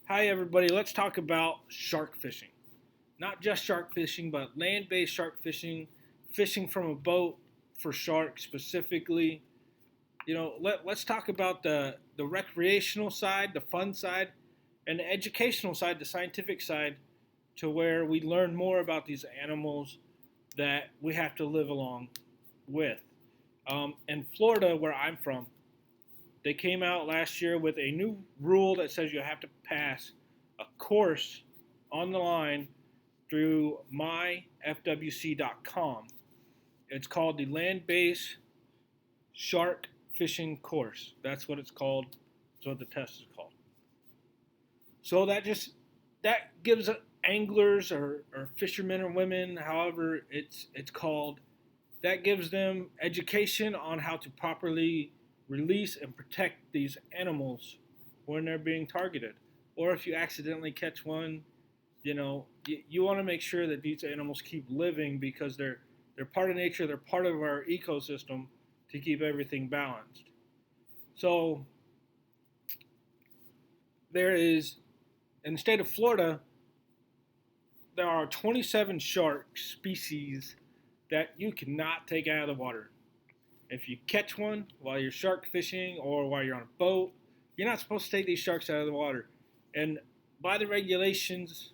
Hi, everybody. Let's talk about shark fishing. Not just shark fishing, but land based shark fishing, fishing from a boat for sharks specifically. Let's talk about the recreational side, the fun side, and the educational side, the scientific side, to where we learn more about these animals that we have to live along with. In Florida, where I'm from, they came out last year with a new rule that says you have to pass a course on the line through myfwc.com. It's called the Land Based Shark Fishing Course. That's what it's called. That's what the test is called. So that gives anglers or fishermen or women, however it's called, that gives them education on how to properly release and protect these animals when they're being targeted. Or if you accidentally catch one, you want to make sure that these animals keep living because they're part of nature, they're part of our ecosystem to keep everything balanced. So there is in the state of Florida, there are 27 shark species that you cannot take out of the water. If you catch one while you're shark fishing or while you're on a boat, you're not supposed to take these sharks out of the water. And by the regulations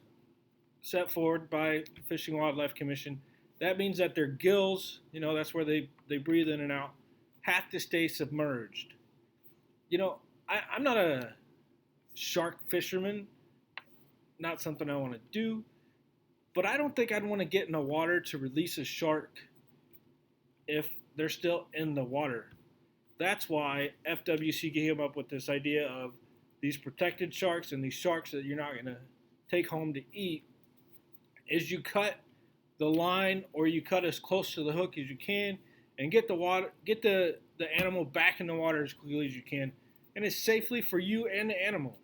set forward by the Fish and Wildlife Commission, that means that their gills, that's where they breathe in and out, have to stay submerged. I'm not a shark fisherman, not something I want to do, but I don't think I'd want to get in the water to release a shark if they're still in the water. That's why FWC came up with this idea of these protected sharks and these sharks that you're not going to take home to eat. Is you cut the line or you cut as close to the hook as you can and get the animal back in the water as quickly as you can, and it's safely for you and the animal.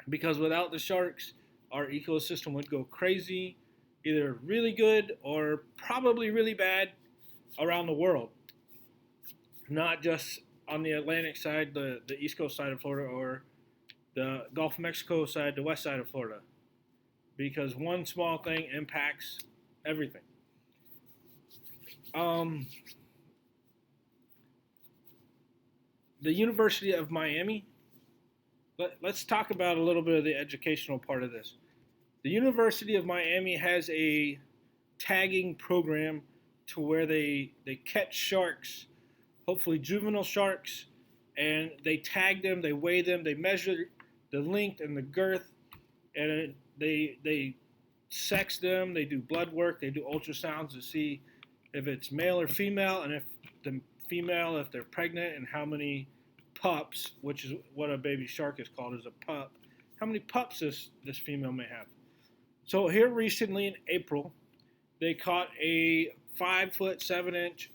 Because without the sharks, our ecosystem would go crazy, either really good or probably really bad around the world. Not just on the Atlantic side, the East Coast side of Florida, or the Gulf of Mexico side, the west side of Florida. Because one small thing impacts everything. Um, the University of Miami, let's talk about a little bit of the educational part of this. The University of Miami has a tagging program to where they catch sharks, hopefully juvenile sharks, and they tag them, they weigh them, they measure the length and the girth, and they sex them, they do blood work, they do ultrasounds to see if it's male or female, and if the female, if they're pregnant, and how many pups, which is what a baby shark is called, is a pup, how many pups this female may have. So here recently in April, they caught a 5 foot 7 inch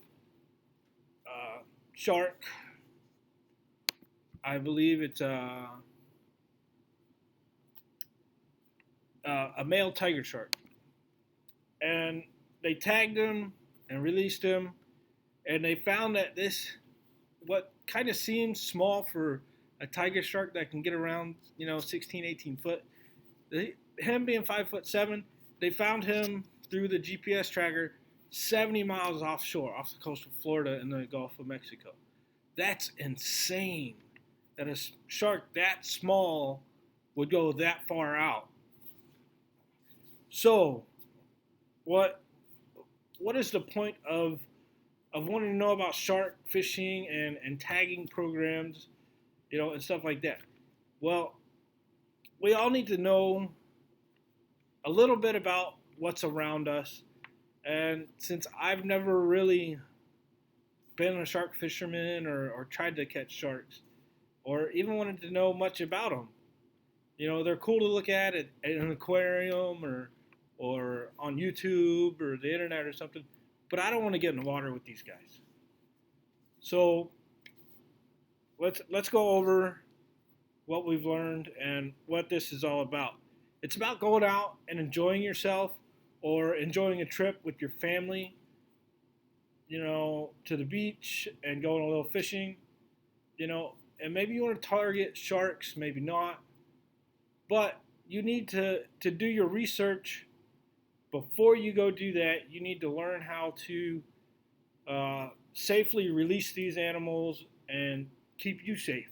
shark. I believe it's a male tiger shark, and they tagged him and released him, and they found that this, what kind of seems small for a tiger shark that can get around 16, 18 foot, him being 5 foot 7, they found him through the GPS tracker 70 miles offshore, off the coast of Florida in the Gulf of Mexico. That's insane that a shark that small would go that far out. So, what what is the point of wanting to know about shark fishing and tagging programs, and stuff like that? Well, we all need to know a little bit about what's around us. And since I've never really been a shark fisherman or tried to catch sharks or even wanted to know much about them, they're cool to look at an aquarium or on YouTube or the internet or something. But I don't want to get in the water with these guys. So let's go over what we've learned and what this is all about. It's about going out and enjoying yourself or enjoying a trip with your family, to the beach and going a little fishing, and maybe you want to target sharks, maybe not. But you need to do your research before you go do that. You need to learn how to safely release these animals and keep you safe.